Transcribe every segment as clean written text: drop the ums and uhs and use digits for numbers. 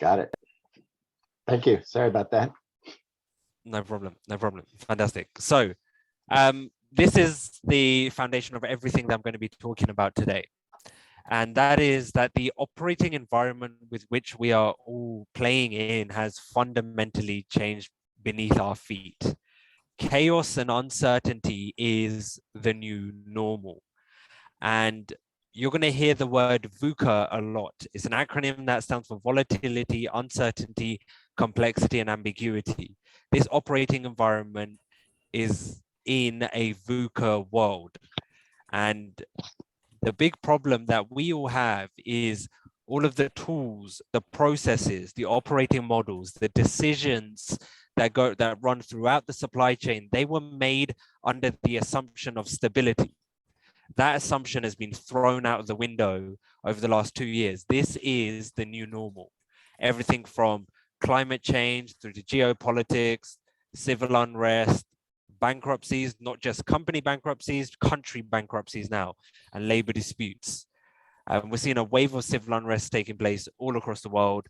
Got it. Thank you. Sorry about that. No problem. No problem. Fantastic. So this is the foundation of everything that I'm going to be talking about today. And that is that the operating environment with which we are all playing in has fundamentally changed beneath our feet. Chaos and uncertainty is the new normal. And you're going to hear the word VUCA a lot. It's an acronym that stands for volatility, uncertainty, complexity, and ambiguity. This operating environment is in a VUCA world. And the big problem that we all have is all of the tools, the processes, the operating models, the decisions that run throughout the supply chain, they were made under the assumption of stability. That assumption has been thrown out of the window over the last 2 years. This is the new normal. Everything from climate change through to geopolitics, civil unrest, bankruptcies, not just company bankruptcies, country bankruptcies now, and labor disputes. We're seeing a wave of civil unrest taking place all across the world.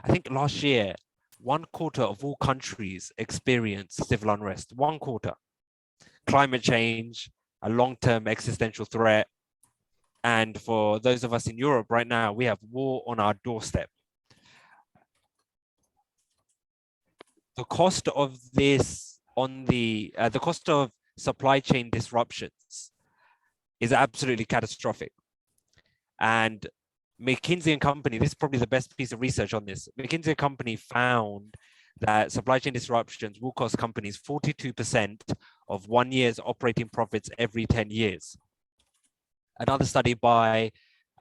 I think last year, 1/4 of all countries experienced civil unrest, 1/4. Climate change, a long-term existential threat. And for those of us in Europe right now, we have war on our doorstep. The cost of this the cost of supply chain disruptions is absolutely catastrophic. And McKinsey & Company, this is probably the best piece of research on this. McKinsey & Company found that supply chain disruptions will cost companies 42% of 1 year's operating profits every 10 years. Another study by,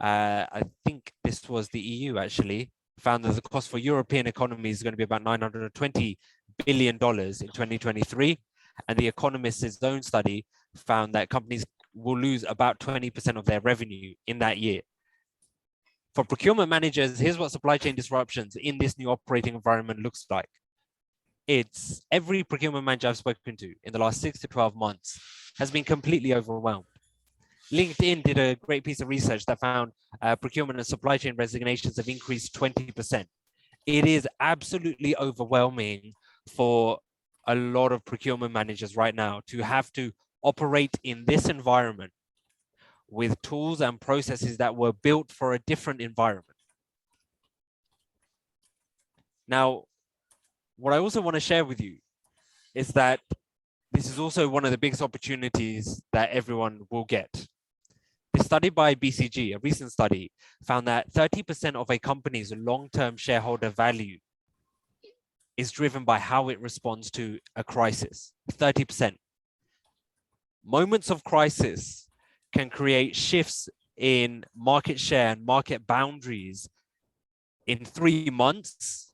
I think this was the EU actually, found that the cost for European economies is going to be about $920 billion in 2023. And The Economist's own study found that companies will lose about 20% of their revenue in that year. For procurement managers, here's what supply chain disruptions in this new operating environment looks like. It's every procurement manager I've spoken to in the last 6 to 12 months has been completely overwhelmed. LinkedIn did a great piece of research that found procurement and supply chain resignations have increased 20%. It is absolutely overwhelming for a lot of procurement managers right now to have to operate in this environment with tools and processes that were built for a different environment. Now, what I also want to share with you is that this is also one of the biggest opportunities that everyone will get. This study by BCG, a recent study, found that 30% of a company's long-term shareholder value is driven by how it responds to a crisis. 30%. Moments of crisis can create shifts in market share and market boundaries in 3 months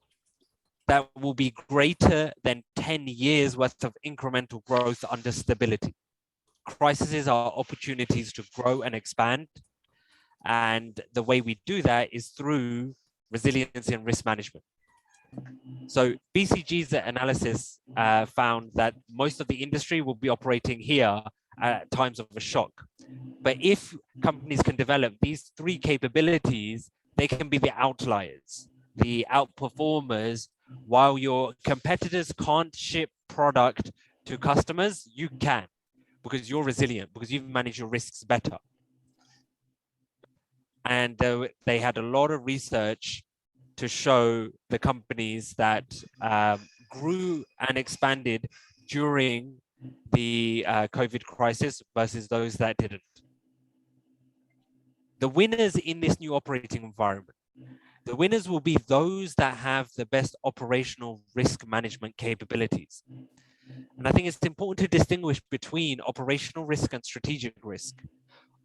that will be greater than 10 years worth of incremental growth under stability. Crises are opportunities to grow and expand. And the way we do that is through resilience and risk management. So BCG's analysis found that most of the industry will be operating here at times of a shock. But if companies can develop these 3 capabilities, they can be the outliers, the outperformers. While your competitors can't ship product to customers, you can, because you're resilient, because you've managed your risks better. And they had a lot of research to show the companies that grew and expanded during the COVID crisis versus those that didn't. The winners in this new operating environment, the winners will be those that have the best operational risk management capabilities. And I think it's important to distinguish between operational risk and strategic risk.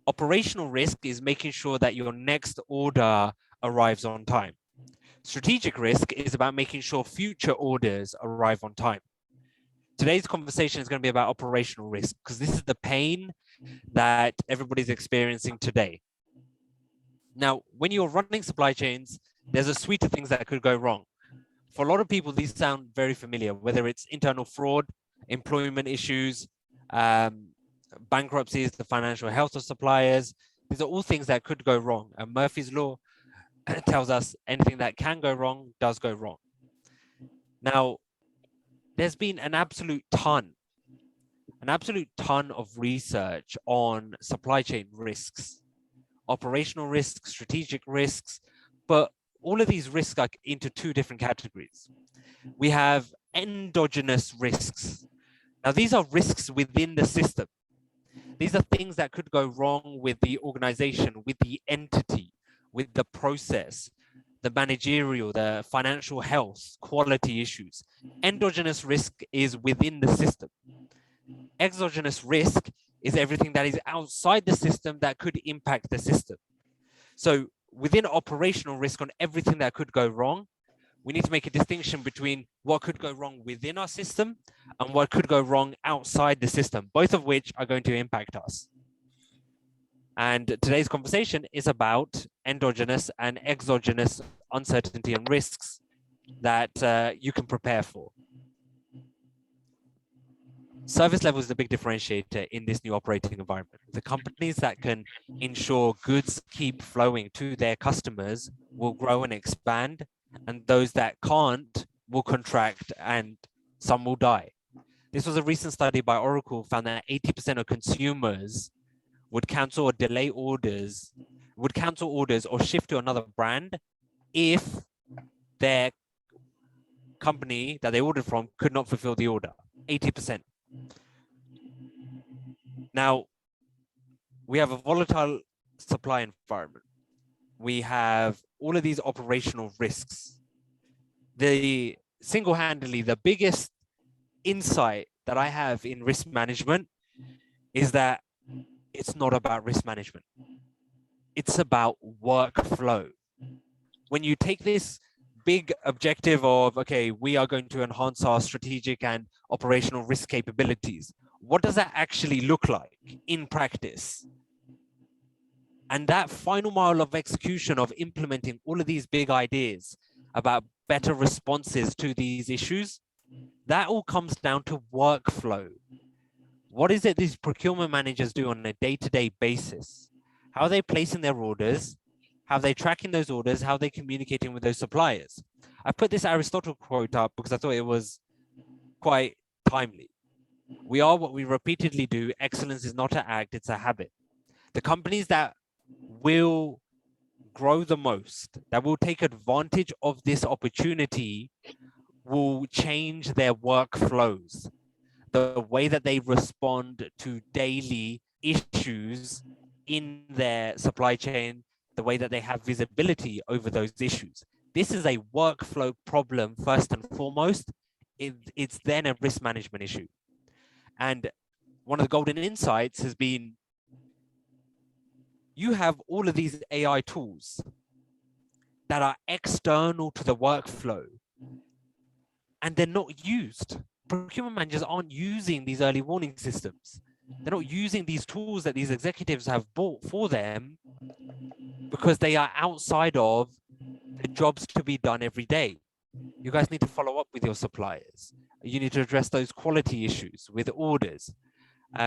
Operational risk is making sure that your next order arrives on time. Strategic risk is about making sure future orders arrive on time. Today's conversation is going to be about operational risk, because this is the pain that everybody's experiencing today. Now, when you're running supply chains, there's a suite of things that could go wrong. For a lot of people, these sound very familiar, whether it's internal fraud, employment issues, bankruptcies, the financial health of suppliers. These are all things that could go wrong. And Murphy's Law, tells us anything that can go wrong does go wrong. Now, there's been an absolute ton of research on supply chain risks, operational risks, strategic risks, but all of these risks are into two different categories. We have endogenous risks. Now, these are risks within the system. These are things that could go wrong with the organization, with the entity, with the process, the managerial, the financial health, quality issues. Endogenous risk is within the system. Exogenous risk is everything that is outside the system that could impact the system. So within operational risk on everything that could go wrong, we need to make a distinction between what could go wrong within our system and what could go wrong outside the system, both of which are going to impact us. And today's conversation is about endogenous and exogenous uncertainty and risks that you can prepare for. Service level is the big differentiator in this new operating environment. The companies that can ensure goods keep flowing to their customers will grow and expand, and those that can't will contract and some will die. This was a recent study by Oracle found that 80% of consumers would cancel or delay orders, would cancel orders or shift to another brand if their company that they ordered from could not fulfill the order. 80%. Now, we have a volatile supply environment. We have all of these operational risks. The single-handedly, the biggest insight that I have in risk management is that it's not about risk management. It's about workflow. When you take this big objective of, okay, we are going to enhance our strategic and operational risk capabilities, what does that actually look like in practice? And that final mile of execution of implementing all of these big ideas about better responses to these issues, that all comes down to workflow. What is it these procurement managers do on a day-to-day basis? How are they placing their orders? How are they tracking those orders? How are they communicating with those suppliers? I put this Aristotle quote up because I thought it was quite timely. We are what we repeatedly do. Excellence is not an act, it's a habit. The companies that will grow the most, that will take advantage of this opportunity, will change their workflows, the way that they respond to daily issues in their supply chain, the way that they have visibility over those issues. This is a workflow problem first and foremost. It's then a risk management issue. And one of the golden insights has been, you have all of these AI tools that are external to the workflow and they're not used. Procurement managers aren't using these early warning systems. They're not using these tools that these executives have bought for them because they are outside of the jobs to be done every day. You guys need to follow up with your suppliers. You need to address those quality issues with orders,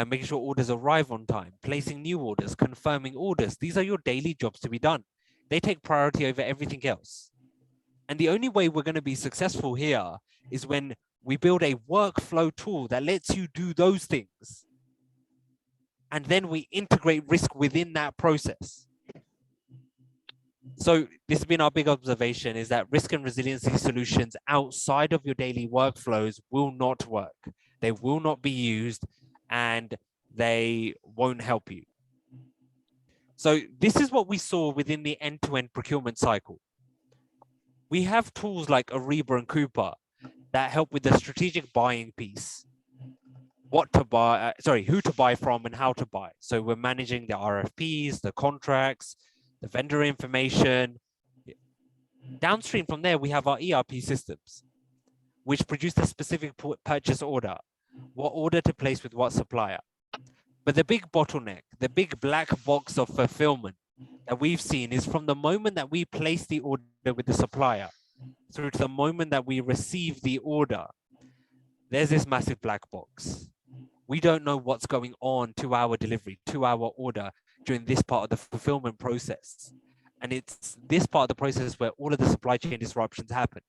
making sure orders arrive on time, placing new orders, confirming orders. These are your daily jobs to be done. They take priority over everything else. And the only way we're going to be successful here is when we build a workflow tool that lets you do those things. And then we integrate risk within that process. So this has been our big observation, is that risk and resiliency solutions outside of your daily workflows will not work. They will not be used and they won't help you. So this is what we saw within the end-to-end procurement cycle. We have tools like Ariba and Coupa that help with the strategic buying piece. What to buy, who to buy from and how to buy. So we're managing the RFPs, the contracts, the vendor information. Downstream from there, we have our ERP systems, which produce the specific purchase order, what order to place with what supplier. But the big bottleneck, the big black box of fulfillment that we've seen is from the moment that we place the order with the supplier through to the moment that we receive the order, there's this massive black box. We don't know what's going on to our delivery, to our order during this part of the fulfillment process. And it's this part of the process where all of the supply chain disruptions happen.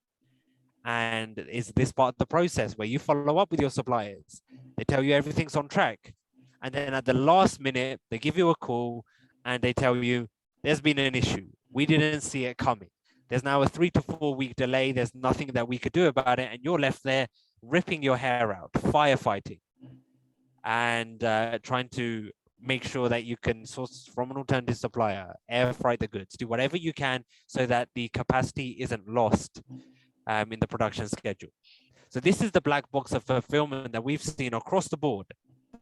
And it's this part of the process where you follow up with your suppliers. They tell you everything's on track. And then at the last minute, they give you a call and they tell you there's been an issue. We didn't see it coming. There's now a 3 to 4 week delay. There's nothing that we could do about it. And you're left there ripping your hair out, firefighting, and trying to make sure that you can source from an alternative supplier, air freight the goods, do whatever you can so that the capacity isn't lost in the production schedule. So this is the black box of fulfillment that we've seen across the board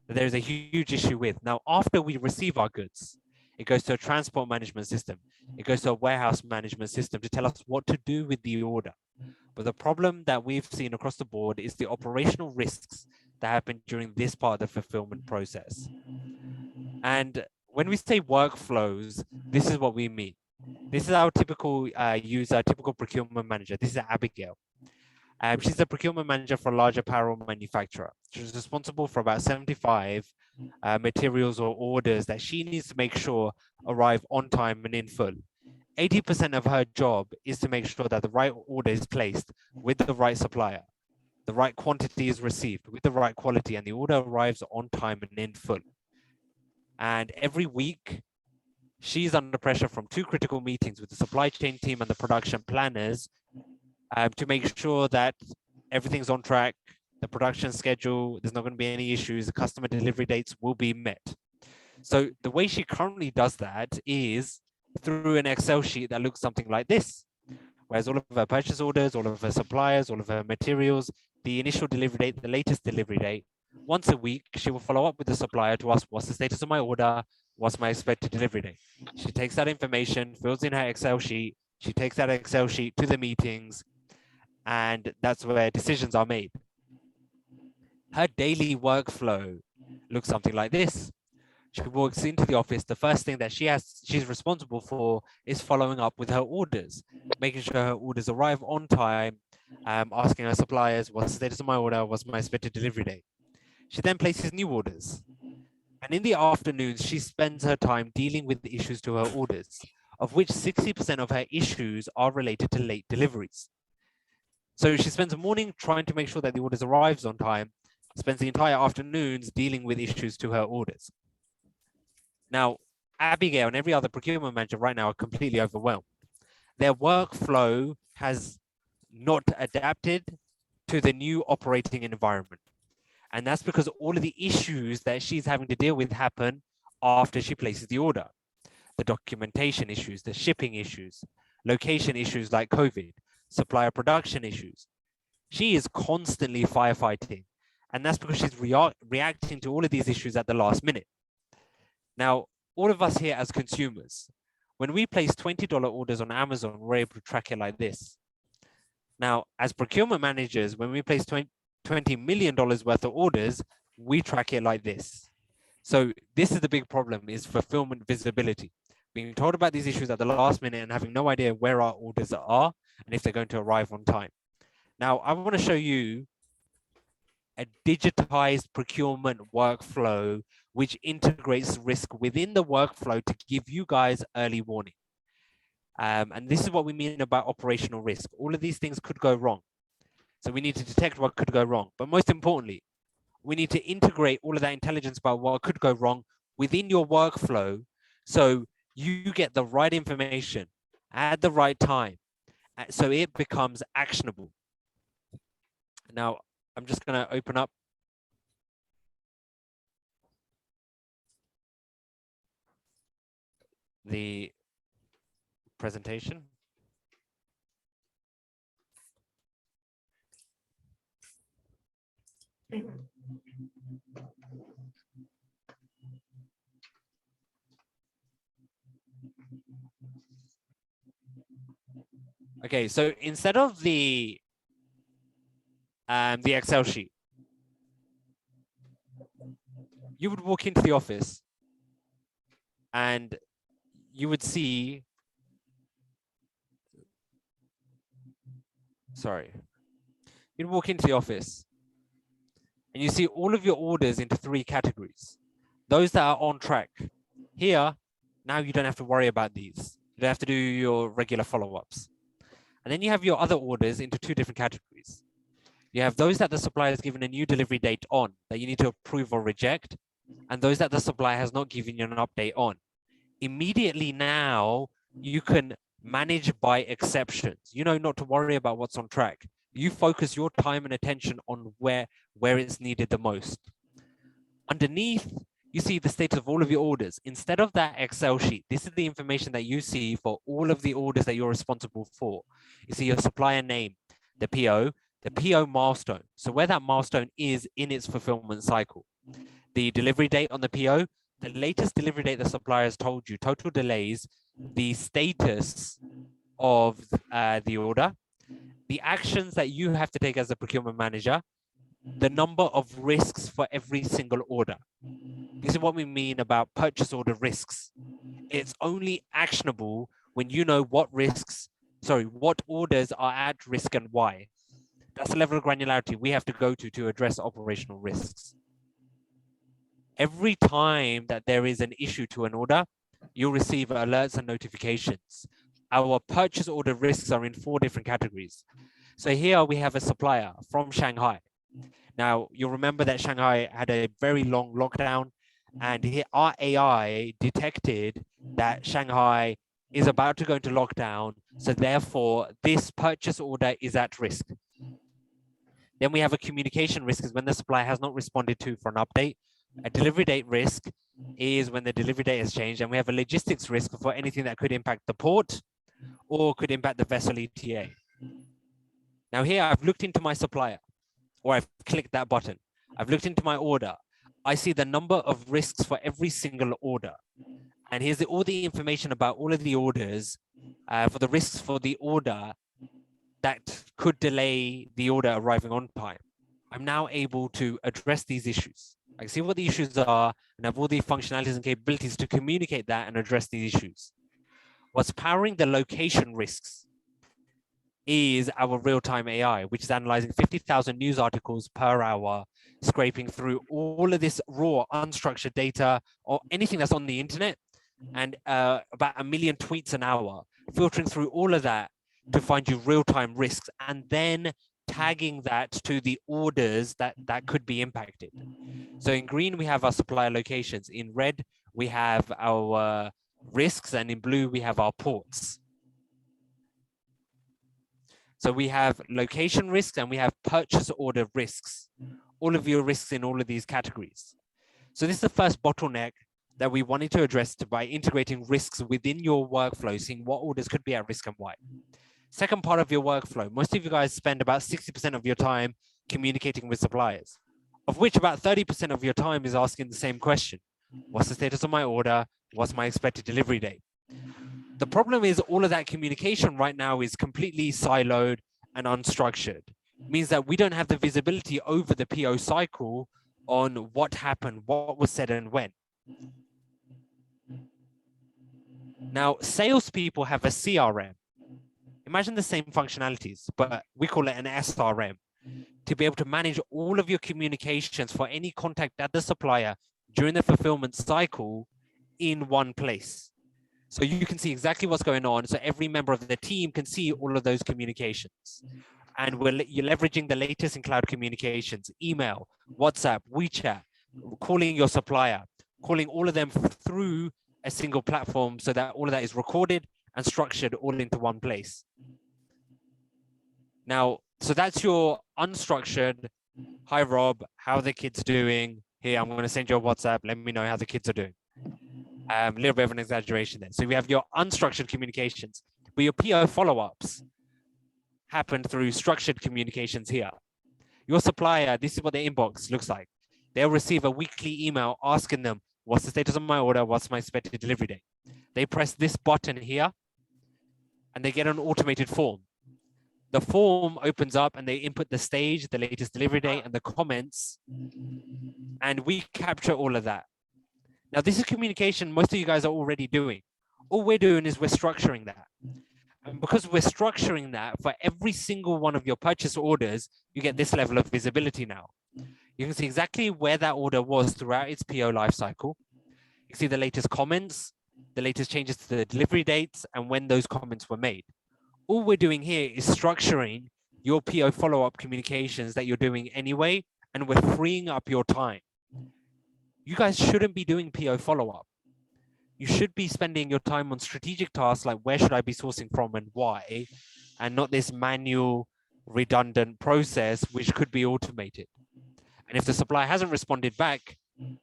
that there's a huge issue with. Now, after we receive our goods, it goes to a transport management system. It goes to a warehouse management system to tell us what to do with the order. But the problem that we've seen across the board is the operational risks that happen during this part of the fulfillment process. And when we say workflows, this is what we mean. This is our typical user, typical procurement manager. This is Abigail. She's the procurement manager for a large apparel manufacturer. She's responsible for about 75 materials or orders that she needs to make sure arrive on time and in full. 80% of her job is to make sure that the right order is placed with the right supplier, the right quantity is received with the right quality, and the order arrives on time and in full. And every week, she's under pressure from 2 critical meetings with the supply chain team and the production planners to make sure that everything's on track, the production schedule, there's not going to be any issues, the customer delivery dates will be met. So the way she currently does that is through an Excel sheet that looks something like this, whereas all of her purchase orders, all of her suppliers, all of her materials, the initial delivery date, the latest delivery date, once a week, she will follow up with the supplier to ask what's the status of my order, what's my expected delivery date. She takes that information, fills in her Excel sheet, she takes that Excel sheet to the meetings, and that's where decisions are made. Her daily workflow looks something like this. She walks into the office. The first thing that she's responsible for is following up with her orders, making sure her orders arrive on time, asking her suppliers, what's the status of my order? What's my expected delivery date? She then places new orders. And in the afternoons, she spends her time dealing with the issues to her orders, of which 60% of her issues are related to late deliveries. So she spends the morning trying to make sure that the orders arrives on time, spends the entire afternoons dealing with issues to her orders. Now, Abigail and every other procurement manager right now are completely overwhelmed. Their workflow has not adapted to the new operating environment. And that's because all of the issues that she's having to deal with happen after she places the order. The documentation issues, the shipping issues, location issues like COVID, supplier production issues. She is constantly firefighting. And that's because she's reacting to all of these issues at the last minute. Now, all of us here as consumers, when we place $20 orders on Amazon, we're able to track it like this. Now, as procurement managers, when we place $20 million worth of orders, we track it like this. So this is the big problem, is fulfillment visibility. Being told about these issues at the last minute and having no idea where our orders are and if they're going to arrive on time. Now, I want to show you a digitized procurement workflow which integrates risk within the workflow to give you guys early warning. And this is what we mean about operational risk. All of these things could go wrong. So we need to detect what could go wrong. But most importantly, we need to integrate all of that intelligence about what could go wrong within your workflow so you get the right information at the right time so it becomes actionable. Now, I'm just going to open up the presentation. Okay, so instead of the Excel sheet, you would walk into the office and you would see, you'd walk into the office and you see all of your orders into 3 categories. Those that are on track. Here, now you don't have to worry about these. You have to do your regular follow-ups. And then you have your other orders into two different categories. You have those that the supplier has given a new delivery date on that you need to approve or reject, and those that the supplier has not given you an update on. Immediately now, you can manage by exceptions. You know not to worry about what's on track. You focus your time and attention on where it's needed the most. Underneath, you see the status of all of your orders. Instead of that Excel sheet, this is the information that you see for all of the orders that you're responsible for. You see your supplier name, the PO milestone. So where that milestone is in its fulfillment cycle. The delivery date on the PO, the latest delivery date the supplier has told you, total delays, the status of the order, the actions that you have to take as a procurement manager, the number of risks for every single order. This is what we mean about purchase order risks. It's only actionable when you know what orders are at risk and why. That's the level of granularity we have to go to address operational risks. Every time that there is an issue to an order, you'll receive alerts and notifications. Our purchase order risks are in 4 different categories. So here we have a supplier from Shanghai. Now, you'll remember that Shanghai had a very long lockdown, and here our AI detected that Shanghai is about to go into lockdown. So therefore, this purchase order is at risk. Then we have a communication risk, is when the supplier has not responded to for an update. A delivery date risk is when the delivery date has changed. And we have a logistics risk for anything that could impact the port or could impact the vessel ETA. Now here I've looked into my supplier, or I've clicked that button. I've looked into my order. I see the number of risks for every single order. And here's all the information about all of the orders for the risks for the order that could delay the order arriving on time. I'm now able to address these issues. I can see what the issues are and have all the functionalities and capabilities to communicate that and address these issues. What's powering the location risks is our real-time AI, which is analyzing 50,000 news articles per hour, scraping through all of this raw, unstructured data or anything that's on the internet, and about 1 million tweets an hour, filtering through all of that to find you real-time risks, and then tagging that to the orders that could be impacted. So in green, we have our supplier locations. In red, we have our risks, and in blue, we have our ports. So we have location risks and we have purchase order risks, all of your risks in all of these categories. So this is the first bottleneck that we wanted to address by integrating risks within your workflow, seeing what orders could be at risk and why. Second part of your workflow, most of you guys spend about 60% of your time communicating with suppliers, of which about 30% of your time is asking the same question. What's the status of my order? What's my expected delivery date? The problem is all of that communication right now is completely siloed and unstructured. It means that we don't have the visibility over the PO cycle on what happened, what was said and when. Now, salespeople have a CRM. Imagine the same functionalities, but we call it an SRM, to be able to manage all of your communications for any contact at the supplier during the fulfillment cycle in one place. So you can see exactly what's going on. So every member of the team can see all of those communications. And you're leveraging the latest in cloud communications, email, WhatsApp, WeChat, calling your supplier, calling all of them through a single platform so that all of that is recorded and structured all into one place. Now, so that's your unstructured, hi Rob, how are the kids doing? Here, I'm going to send you a WhatsApp. Let me know how the kids are doing. A little bit of an exaggeration there. So we have your unstructured communications, but your PO follow-ups happen through structured communications here. Your supplier, this is what their inbox looks like. They'll receive a weekly email asking them, what's the status of my order? What's my expected delivery date? They press this button here and they get an automated form. The form opens up and they input the stage, the latest delivery date, and the comments, and we capture all of that. Now, this is communication most of you guys are already doing. All we're doing is we're structuring that. And because we're structuring that for every single one of your purchase orders, you get this level of visibility now. You can see exactly where that order was throughout its PO lifecycle. You see the latest comments, the latest changes to the delivery dates, and when those comments were made. All we're doing here is structuring your PO follow-up communications that you're doing anyway, and we're freeing up your time. You guys shouldn't be doing PO follow-up. You should be spending your time on strategic tasks like where should I be sourcing from and why, and not this manual, redundant process which could be automated. And if the supplier hasn't responded back,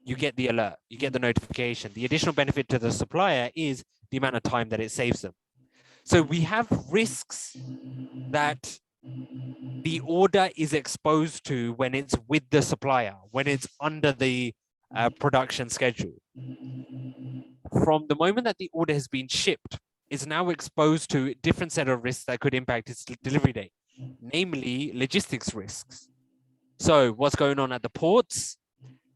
you get the alert, you get the notification. The additional benefit to the supplier is the amount of time that it saves them. So we have risks that the order is exposed to when it's with the supplier, when it's under the production schedule. From the moment that the order has been shipped, it's now exposed to a different set of risks that could impact its delivery date, namely logistics risks. So what's going on at the ports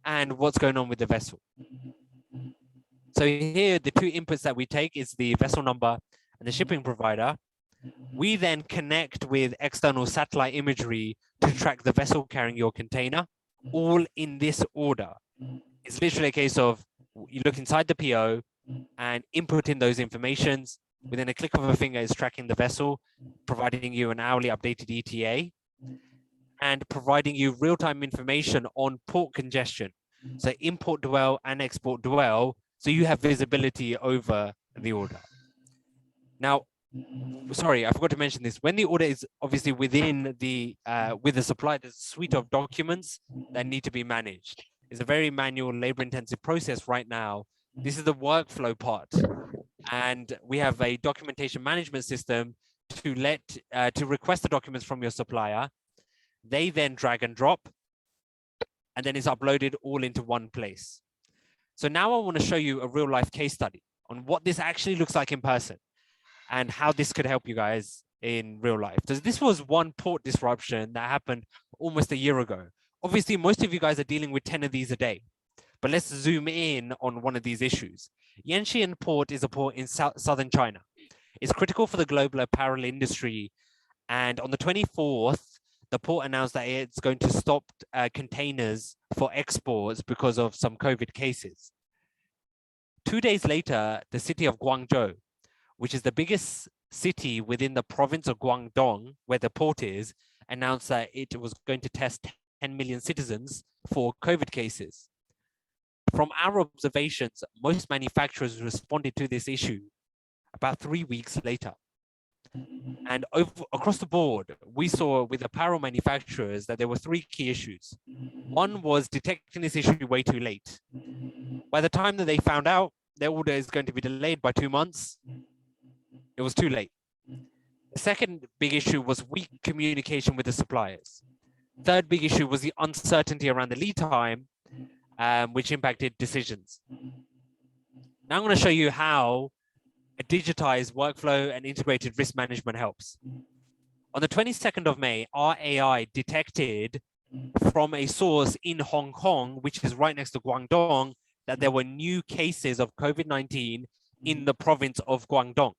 and what's going on with the vessel. So here, the two inputs that we take is the vessel number and the shipping provider. We then connect with external satellite imagery to track the vessel carrying your container, all in this order. It's literally a case of you look inside the PO and input in those informations. Within a click of a finger, it's tracking the vessel, providing you an hourly updated ETA, and providing you real-time information on port congestion. So import dwell and export dwell, so you have visibility over the order. Now, sorry, I forgot to mention this. When the order is obviously within the with the supplier, there's a suite of documents that need to be managed. It's a very manual, labor-intensive process right now. This is the workflow part, and we have a documentation management system to request the documents from your supplier. They then drag and drop, and then it's uploaded all into one place. So now I want to show you a real life case study on what this actually looks like in person and how this could help you guys in real life. So this was one port disruption that happened almost a year ago. Obviously, most of you guys are dealing with 10 of these a day, but let's zoom in on one of these issues. Yantian Port is a port in southern China. It's critical for the global apparel industry. And on the 24th, the port announced that it's going to stop containers for exports because of some COVID cases. 2 days later, the city of Guangzhou, which is the biggest city within the province of Guangdong, where the port is, announced that it was going to test 10 million citizens for COVID cases. From our observations, most manufacturers responded to this issue about 3 weeks later. And across the board, we saw with apparel manufacturers that there were three key issues. One was detecting this issue way too late. By the time that they found out their order is going to be delayed by 2 months, it was too late. The second big issue was weak communication with the suppliers. Third big issue was the uncertainty around the lead time, which impacted decisions. Now I'm going to show you how a digitized workflow and integrated risk management helps. On the 22nd of May, our AI detected from a source in Hong Kong, which is right next to Guangdong, that there were new cases of COVID-19 in the province of Guangdong.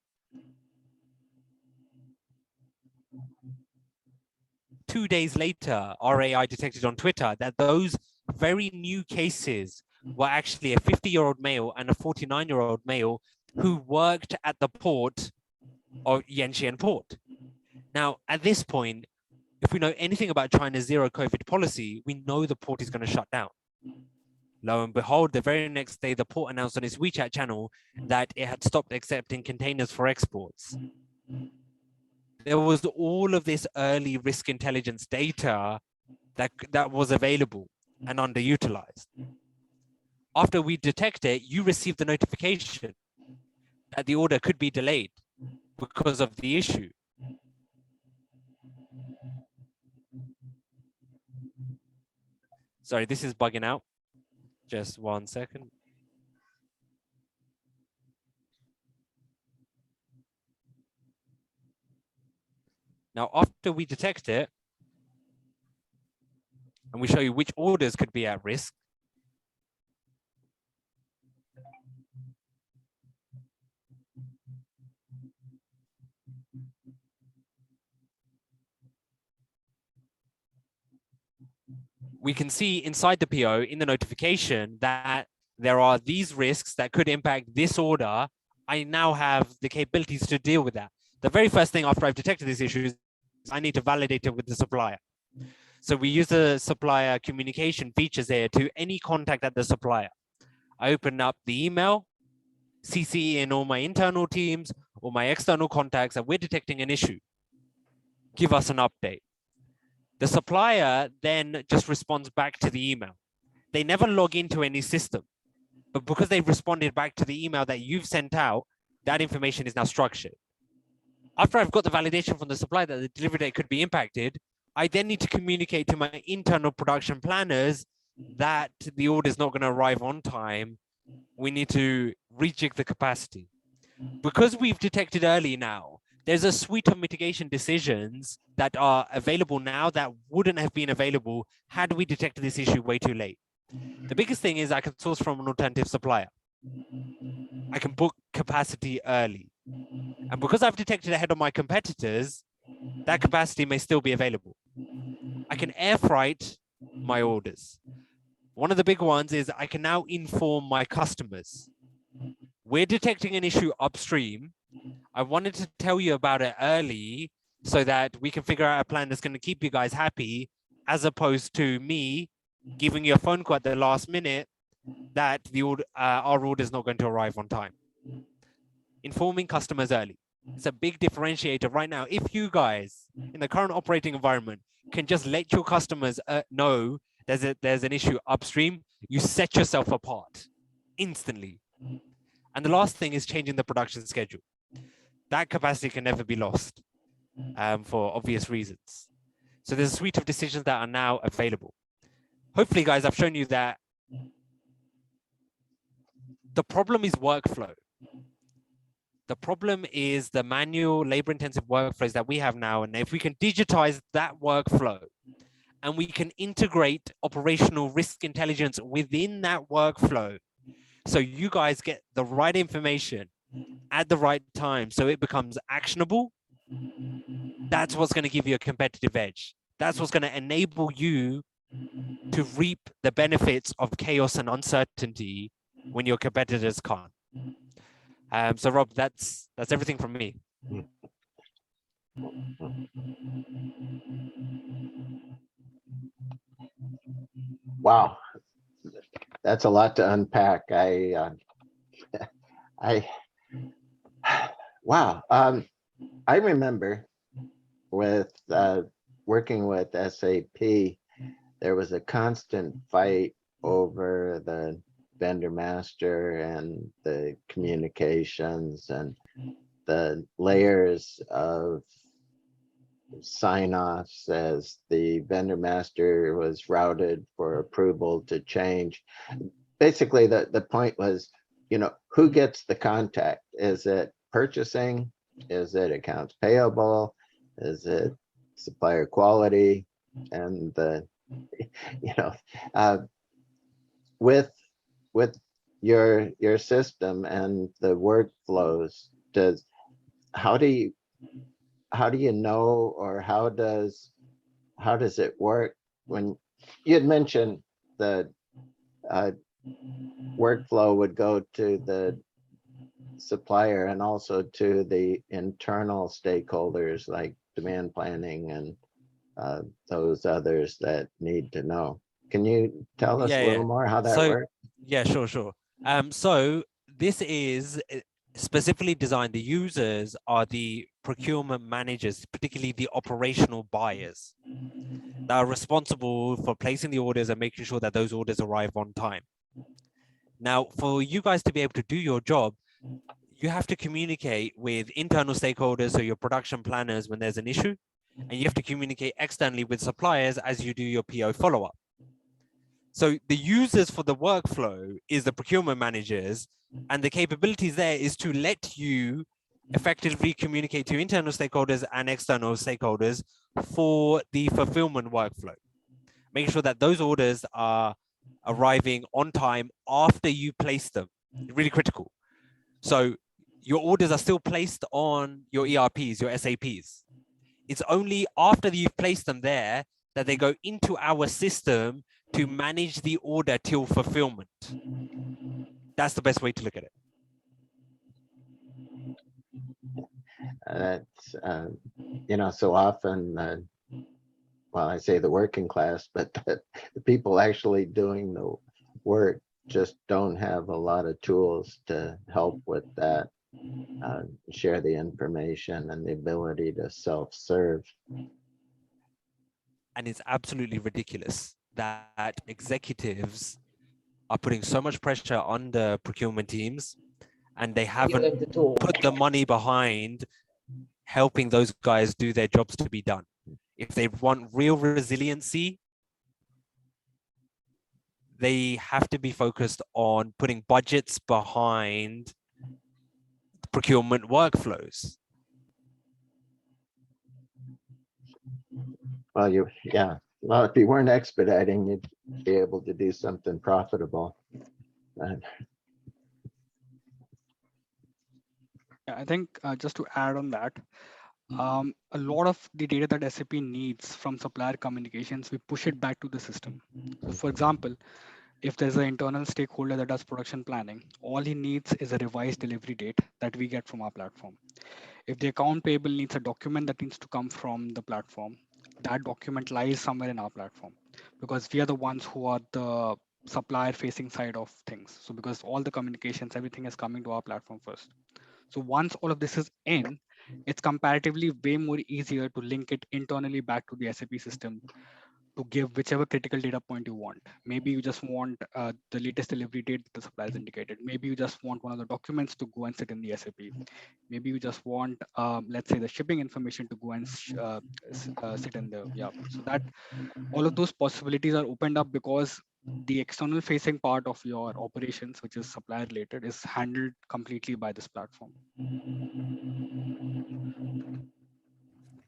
2 days later, our AI detected on Twitter that those very new cases were actually a 50-year-old male and a 49-year-old male who worked at the port of Yantian Port. Now, at this point, if we know anything about China's zero COVID policy, we know the port is going to shut down. Lo and behold, the very next day, the port announced on its WeChat channel that it had stopped accepting containers for exports. There was all of this early risk intelligence data that was available and underutilized. After we detect it, you receive the notification that the order could be delayed because of the issue. Sorry, this is bugging out. Just 1 second. Now, after we detect it, and we show you which orders could be at risk, we can see inside the PO in the notification that there are these risks that could impact this order I now have the capabilities to deal with that. The very first thing after I've detected this issue is I need to validate it with the supplier. So we use the supplier communication features here to any contact at the supplier. I open up the email, CC in all my internal teams or my external contacts that we're detecting an issue. Give us an update. The supplier then just responds back to the email. They never log into any system, but because they've responded back to the email that you've sent out, that information is now structured. After I've got the validation from the supplier that the delivery date could be impacted, I then need to communicate to my internal production planners that the order is not going to arrive on time. We need to rejig the capacity. Because we've detected early now, there's a suite of mitigation decisions that are available now that wouldn't have been available had we detected this issue way too late. The biggest thing is I can source from an alternative supplier. I can book capacity early. And because I've detected ahead of my competitors, that capacity may still be available. I can air freight my orders. One of the big ones is I can now inform my customers. We're detecting an issue upstream. I wanted to tell you about it early so that we can figure out a plan that's going to keep you guys happy, as opposed to me giving you a phone call at the last minute that our order is not going to arrive on time. Informing customers early. It's a big differentiator right now. If you guys in the current operating environment can just let your customers know there's an issue upstream, you set yourself apart instantly. And the last thing is changing the production schedule. That capacity can never be lost for obvious reasons. So there's a suite of decisions that are now available. Hopefully, guys, I've shown you that the problem is workflow. The problem is the manual labor-intensive workflows that we have now. And if we can digitize that workflow and we can integrate operational risk intelligence within that workflow, so you guys get the right information at the right time, so it becomes actionable, that's what's going to give you a competitive edge. That's what's going to enable you to reap the benefits of chaos and uncertainty when your competitors can't. So Rob, that's everything from me. Wow, that's a lot to unpack. Wow. I remember with working with SAP, there was a constant fight over the vendor master and the communications and the layers of sign-offs as the vendor master was routed for approval to change. Basically, the point was, who gets the contact? Is it purchasing? Is it accounts payable? Is it supplier quality? And with your system and the workflows, how do you know, or how does it work when you had mentioned the workflow would go to the supplier and also to the internal stakeholders like demand planning and those others that need to know. Can you tell us a little more how that works? Yeah, sure. So this is specifically designed, the users are the procurement managers, particularly the operational buyers that are responsible for placing the orders and making sure that those orders arrive on time. Now, for you guys to be able to do your job, you have to communicate with internal stakeholders, so your production planners when there's an issue, and you have to communicate externally with suppliers as you do your PO follow-up. So the users for the workflow is the procurement managers, and the capabilities there is to let you effectively communicate to internal stakeholders and external stakeholders for the fulfillment workflow, making sure that those orders are arriving on time after you place them. Really critical. So your orders are still placed on your ERPs, your SAPs. It's only after you've placed them there that they go into our system to manage the order till fulfillment. That's the best way to look at it. That's, so often, well, I say the working class, but the people actually doing the work just don't have a lot of tools to help with that, share the information and the ability to self-serve. And it's absolutely ridiculous that executives are putting so much pressure on the procurement teams and they haven't put the money behind helping those guys do their jobs to be done. If they want real resiliency, they have to be focused on putting budgets behind procurement workflows. Well, well, if you weren't expediting, you'd be able to do something profitable. Uh, Yeah, I think just to add on that, a lot of the data that SAP needs from supplier communications, we push it back to the system. So, for example, if there's an internal stakeholder that does production planning, all he needs is a revised delivery date that we get from our platform. If the account payable needs a document that needs to come from the platform, that document lies somewhere in our platform because we are the ones who are the supplier facing side of things. So because all the communications, everything is coming to our platform first. So once all of this is in, it's comparatively way more easier to link it internally back to the SAP system to give whichever critical data point you want. Maybe you just want the latest delivery date that the supplier is indicated. Maybe you just want one of the documents to go and sit in the SAP. Maybe you just want, let's say, the shipping information to go and sit in the, yeah. So that all of those possibilities are opened up because the external facing part of your operations, which is supplier related, is handled completely by this platform.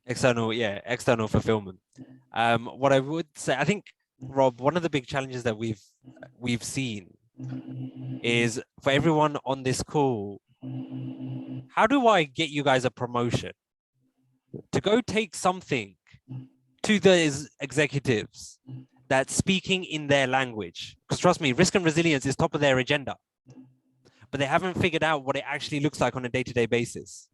External fulfillment. What I would say, I think, Rob, one of the big challenges that we've seen is for everyone on this call, how do I get you guys a promotion to go take something to the executives that's speaking in their language? Because trust me, risk and resilience is top of their agenda, but they haven't figured out what it actually looks like on a day-to-day basis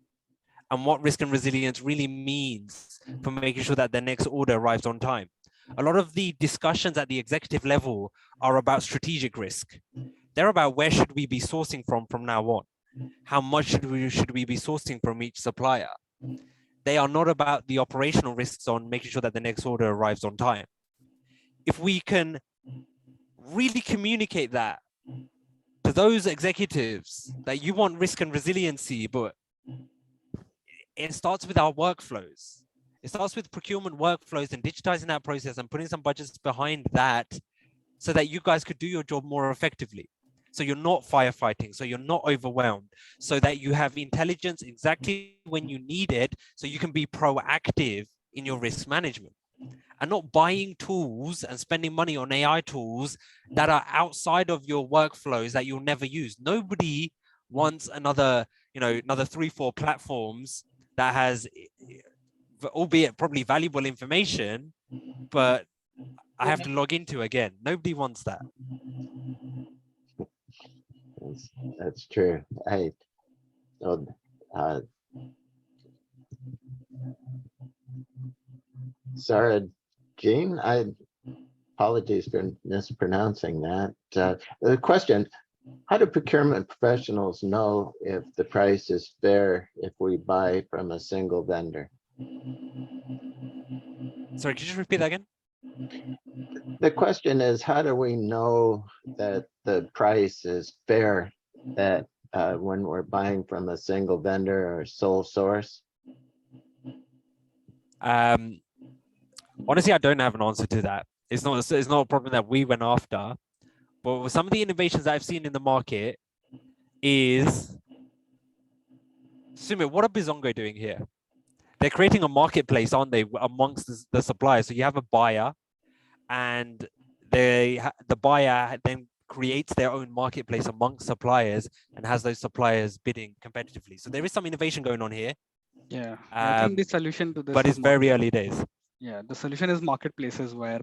and what risk and resilience really means for making sure that their next order arrives on time. A lot of the discussions at the executive level are about strategic risk. They're about where should we be sourcing from now on? How much should we be sourcing from each supplier? They are not about the operational risks on making sure that the next order arrives on time. If we can really communicate that to those executives that you want risk and resiliency, but it starts with our workflows. It starts with procurement workflows and digitizing that process and putting some budgets behind that so that you guys could do your job more effectively. So you're not firefighting, so you're not overwhelmed, so that you have intelligence exactly when you need it, so you can be proactive in your risk management and not buying tools and spending money on AI tools that are outside of your workflows that you'll never use. Nobody wants another 3-4 platforms that has, albeit probably valuable information, but I have to log into again. Nobody wants that. That's true. So, uh, Sarah Jean, apologies for mispronouncing that. The question, how do procurement professionals know if the price is fair if we buy from a single vendor? Sorry, could you just repeat that again? The question is, how do we know that the price is fair, that when we're buying from a single vendor or sole source? Honestly, I don't have an answer to that. It's not a problem that we went after, but with some of the innovations that I've seen in the market is, Sumit, what are Bizongo doing here? They're creating a marketplace, aren't they, amongst the suppliers? So you have a buyer, and the buyer then creates their own marketplace amongst suppliers and has those suppliers bidding competitively. So there is some innovation going on here. Yeah, I think the solution to this but is it's very early days. Yeah, the solution is marketplaces where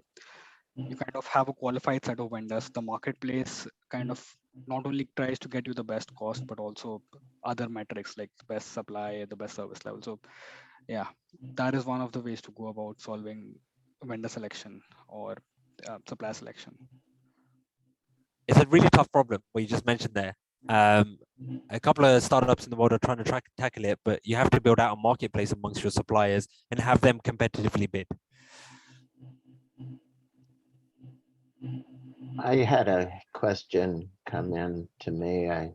you kind of have a qualified set of vendors. The marketplace kind of not only tries to get you the best cost, but also other metrics like the best supply, the best service level. So yeah, that is one of the ways to go about solving vendor selection or supply selection. It's a really tough problem what you just mentioned there. Um, a couple of startups in the world are trying to tackle it, but you have to build out a marketplace amongst your suppliers and have them competitively bid. I had a question come in to me. I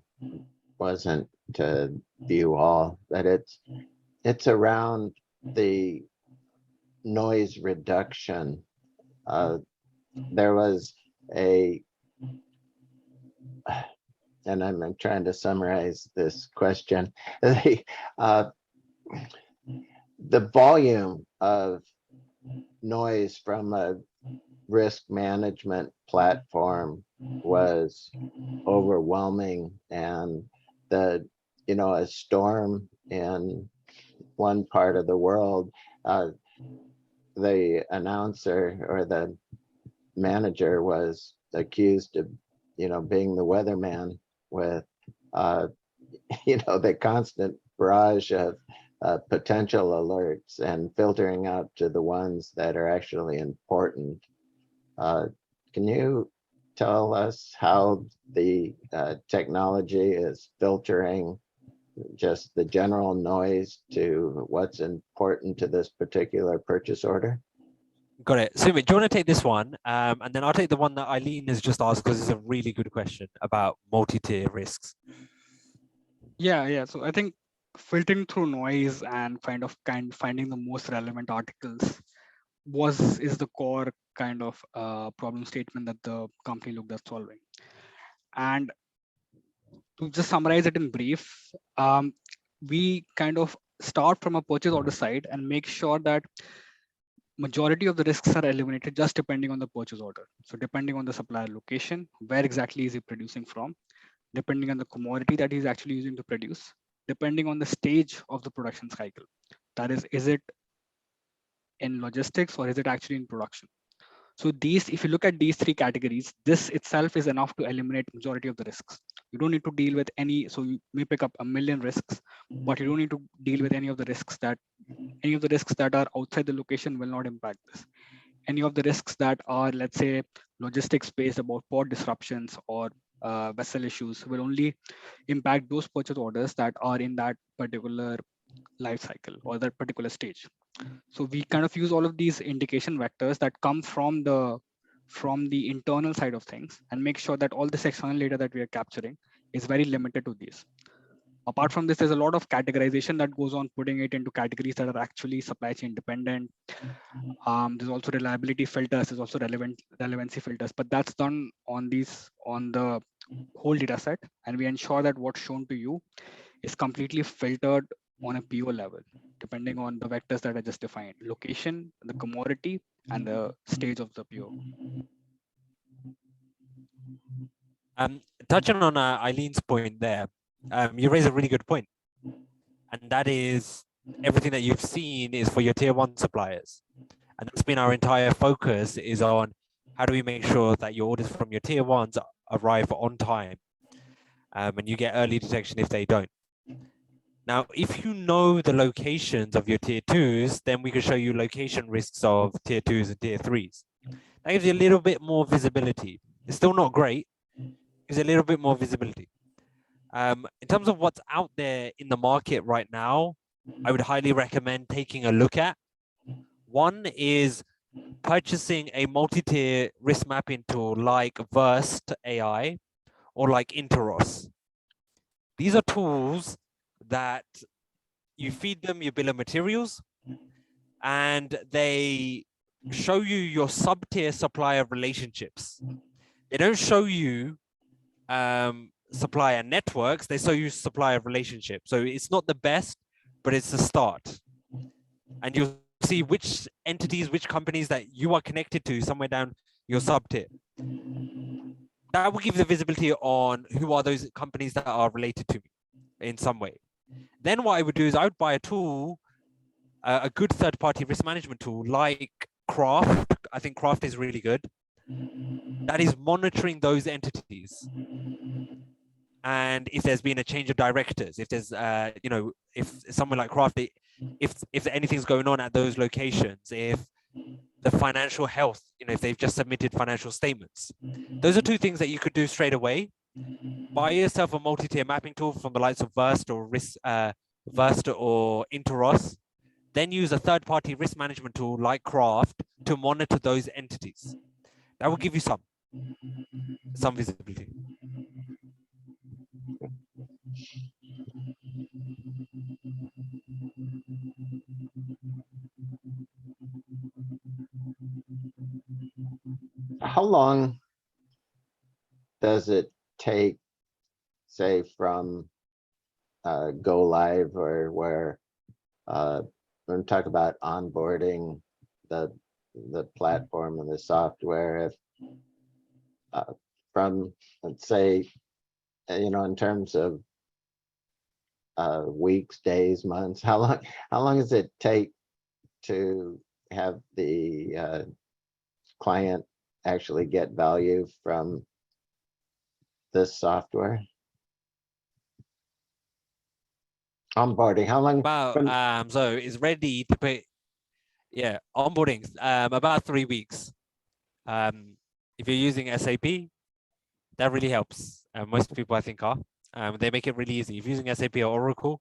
wasn't to view all, but it's around the noise reduction. There was a, and I'm trying to summarize this question. Uh, the volume of noise from a risk management platform was overwhelming, and the, a storm in one part of the world, uh, the announcer or the manager was accused of, being the weatherman with, uh, the constant barrage of potential alerts and filtering out to the ones that are actually important. Uh, can you tell us how the technology is filtering just the general noise to what's important to this particular purchase order? Got it. Sumit, do you want to take this one? And then I'll take the one that Eileen has just asked because it's a really good question about multi-tier risks. Yeah. So I think filtering through noise and finding the most relevant articles is the core kind of problem statement that the company looked at solving. And to just summarize it in brief, we kind of start from a purchase order side and make sure that majority of the risks are eliminated just depending on the purchase order. So depending on the supplier location, where exactly is he producing from, depending on the commodity that he's actually using to produce, depending on the stage of the production cycle. That is it in logistics or is it actually in production? So if you look at these three categories, this itself is enough to eliminate majority of the risks. You don't need to deal with any, so you may pick up a million risks, but you don't need to deal with any of the risks that are outside the location will not impact this. Any of the risks that are, let's say, logistics based about port disruptions or vessel issues will only impact those purchase orders that are in that particular life cycle or that particular stage. So we kind of use all of these indication vectors that come from the internal side of things and make sure that all this external data that we are capturing is very limited to these. Apart from this, there's a lot of categorization that goes on, putting it into categories that are actually supply chain dependent. There's also reliability filters, there's also relevancy filters, but that's done on the whole data set, and we ensure that what's shown to you is completely filtered on a PO level, depending on the vectors that I just defined: location, the commodity, and the stage of the PO. Touching on Eileen's point there, you raise a really good point, and that is everything that you've seen is for your tier one suppliers, and that's been our entire focus is on how do we make sure that your orders from your tier ones arrive on time, and you get early detection if they don't. Now, if you know the locations of your tier twos, then we can show you location risks of tier twos and tier threes. That gives you a little bit more visibility. It's still not great. It gives you a little bit more visibility. In terms of what's out there in the market right now, I would highly recommend taking a look at. One is purchasing a multi-tier risk mapping tool like Versed AI or like Interos. These are tools that you feed them your bill of materials and they show you your sub-tier supplier relationships. They don't show you supplier networks, they show you supplier relationships. So it's not the best, but it's a start. And you'll see which entities, which companies that you are connected to somewhere down your sub-tier. That will give the visibility on who are those companies that are related to me in some way. Then what I would do is I would buy a tool, a good third-party risk management tool like Craft. I think Craft is really good. That is monitoring those entities. and if there's been a change of directors, if there's if someone like Craft, if anything's going on at those locations, if the financial health, if they've just submitted financial statements. Those are two things that you could do straight away. Buy yourself a multi-tier mapping tool from the likes of Versta or Interos. Then use a third-party risk management tool like Craft to monitor those entities. That will give you some visibility. How long does it take, say, from go live or where when we talk about onboarding the platform and the software, if from, let's say, in terms of weeks, days, months, how long does it take to have the client actually get value from this software? Onboarding, how long? About so it's ready to put, onboarding about 3 weeks. If you're using SAP, that really helps. Most people I think are. They make it really easy. If you're using SAP or Oracle,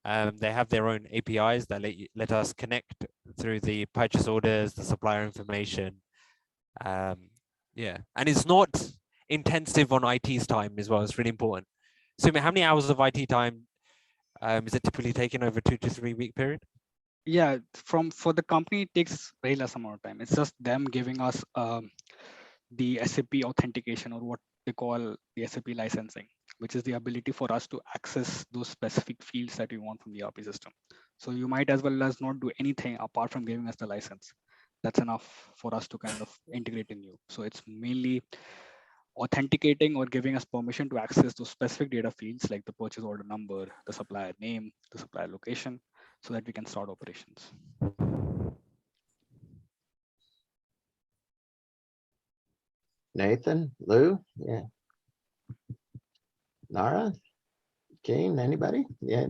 they have their own APIs that let us connect through the purchase orders, the supplier information. And it's not intensive on IT's time as well. It's really important. So how many hours of IT time is it typically taken over 2 to 3 week period? Yeah, for the company, it takes very less amount of time. It's just them giving us the SAP authentication, or what they call the SAP licensing, which is the ability for us to access those specific fields that we want from the ERP system. So you might as well as not do anything apart from giving us the license. That's enough for us to kind of integrate in you. So it's mainly authenticating or giving us permission to access those specific data fields like the purchase order number, the supplier name, the supplier location, so that we can start operations. Nathan, Lou, yeah. Nara, Jane, anybody? Yeah.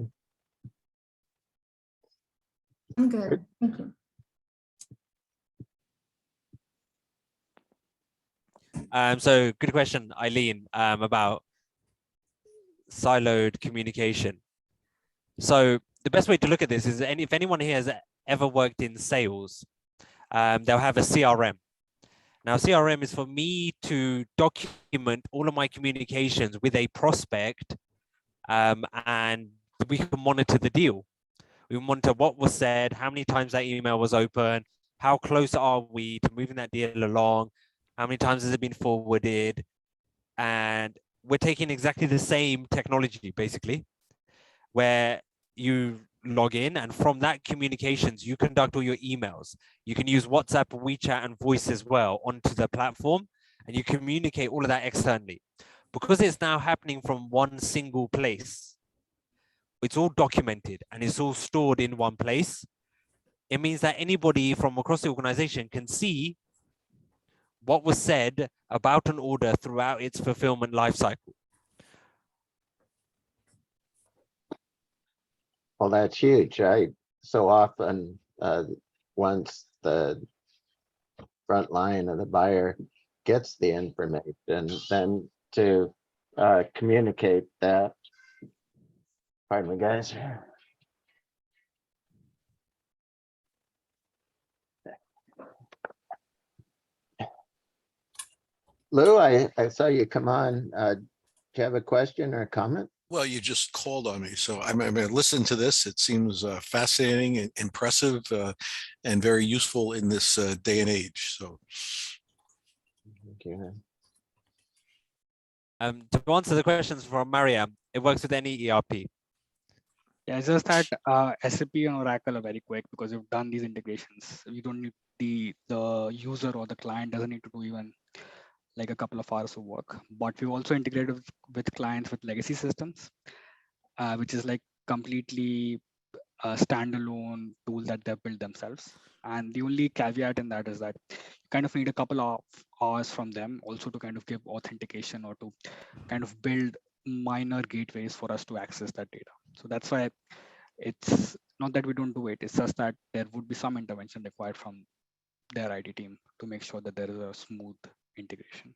I'm good. Thank you. So good question, Eileen, about siloed communication. So the best way to look at this is, if anyone here has ever worked in sales, they'll have a CRM. Now, CRM is for me to document all of my communications with a prospect, and we can monitor the deal. We monitor what was said, how many times that email was open, how close are we to moving that deal along, how many times has it been forwarded, and we're taking exactly the same technology, basically, where you log in, and from that communications, you conduct all your emails. You can use WhatsApp, WeChat, and voice as well onto the platform, and you communicate all of that externally. Because it's now happening from one single place, it's all documented and it's all stored in one place. It means that anybody from across the organization can see what was said about an order throughout its fulfillment lifecycle. Well, that's huge, right? So often, once the front line of the buyer gets the information, then to communicate that. Pardon me, guys. Lou, I saw you come on. Do you have a question or a comment? Well, you just called on me, so I'm going to listen to this. It seems fascinating and impressive, and very useful in this day and age. So, Okay. To answer the questions from Mariam, it works with any ERP. Yeah, it's just that SAP and Oracle are very quick because you've done these integrations. You don't need the user or the client doesn't need to do even like a couple of hours of work. But we've also integrated with clients with legacy systems, which is like completely a standalone tool that they've built themselves. And the only caveat in that is that you kind of need a couple of hours from them also to kind of give authentication or to kind of build minor gateways for us to access that data. So that's why it's not that we don't do it. It's just that there would be some intervention required from their IT team to make sure that there is a smooth integration.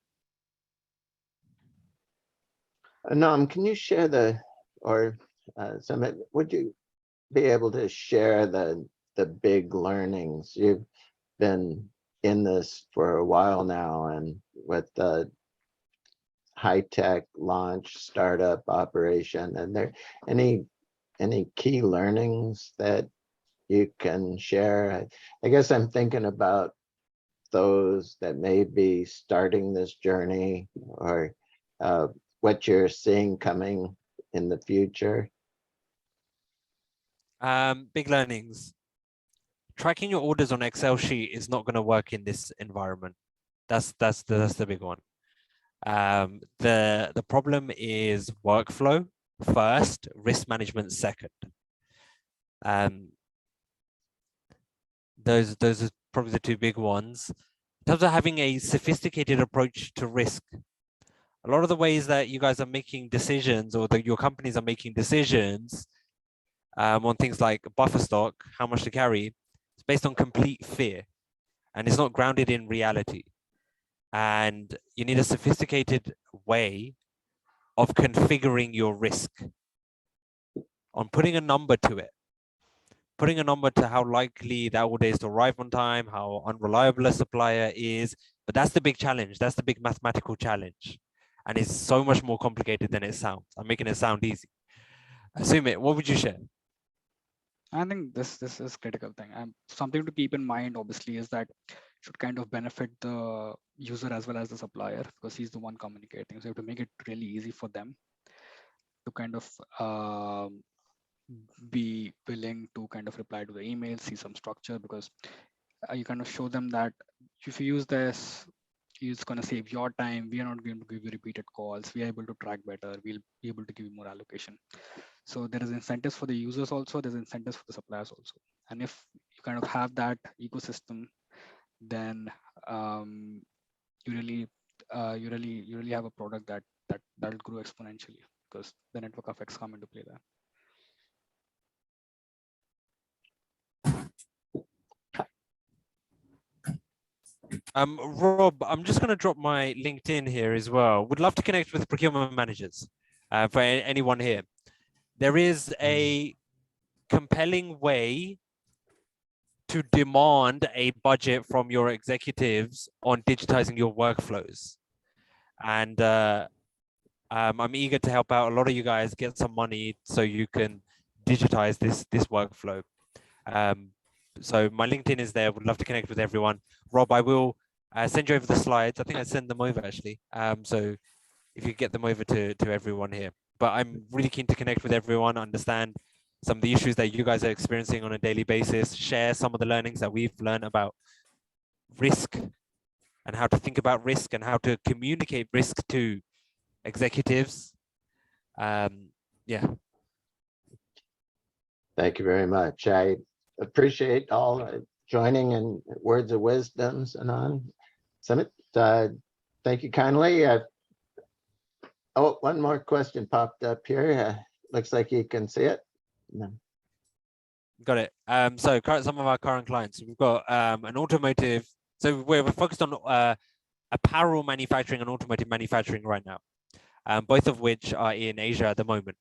Nam, can you share would you be able to share the big learnings? You've been in this for a while now, and with the high-tech launch startup operation, and there any key learnings that you can share? I guess I'm thinking about those that may be starting this journey, or what you're seeing coming in the future. Big learnings. Tracking your orders on Excel sheet is not going to work in this environment. That's the big one. The problem is workflow first, risk management second. Those are probably the two big ones. In terms of having a sophisticated approach to risk, a lot of the ways that you guys are making decisions, or that your companies are making decisions on things like buffer stock, how much to carry, it's based on complete fear, and it's not grounded in reality. And you need a sophisticated way of configuring your risk, on putting a number to it, putting a number to how likely that order is to arrive on time, how unreliable a supplier is. But that's the big challenge. That's the big mathematical challenge. And it's so much more complicated than it sounds. I'm making it sound easy. Sumit, what would you share? I think this is critical thing. And something to keep in mind, obviously, is that should kind of benefit the user as well as the supplier, because he's the one communicating. So you have to make it really easy for them to kind of be willing to kind of reply to the email, see some structure, because you kind of show them that if you use this, it's going to save your time. We are not going to give you repeated calls. We are able to track better. We'll be able to give you more allocation. So there is incentives for the users also. There's incentives for the suppliers also. And if you kind of have that ecosystem, then you really have a product that'll grow exponentially, because the network effects come into play there. Rob, I'm just going to drop my LinkedIn here as well. Would love to connect with procurement managers for anyone here. There is a compelling way to demand a budget from your executives on digitizing your workflows. And I'm eager to help out a lot of you guys get some money so you can digitize this workflow. So my LinkedIn is there. Would love to connect with everyone. Rob, I will send you over the slides. I think I send them over actually. So if you get them over to everyone here. But I'm really keen to connect with everyone, understand some of the issues that you guys are experiencing on a daily basis, share some of the learnings that we've learned about risk and how to think about risk and how to communicate risk to executives. Yeah. Thank you very much. I appreciate all joining and words of wisdoms and on. Sumit, thank you kindly. Oh, one more question popped up here. Looks like you can see it. No. Got it. So some of our current clients, we've got an automotive. So we're focused on apparel manufacturing and automotive manufacturing right now, both of which are in Asia at the moment.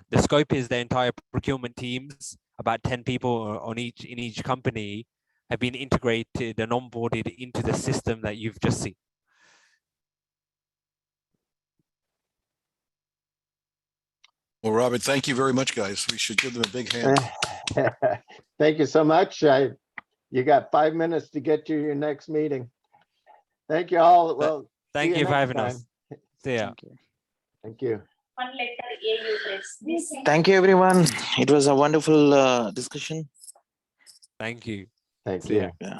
The scope is the entire procurement teams, about 10 people in each company, have been integrated and onboarded into the system that you've just seen. Well, Robert, thank you very much, guys. We should give them a big hand. Thank you so much. You got 5 minutes to get to your next meeting. Thank you all. Well, thank you for having time. us. See ya. Thank you. Thank you. Thank you, everyone. It was a wonderful discussion. Thank you. Thank See you. ya. Yeah.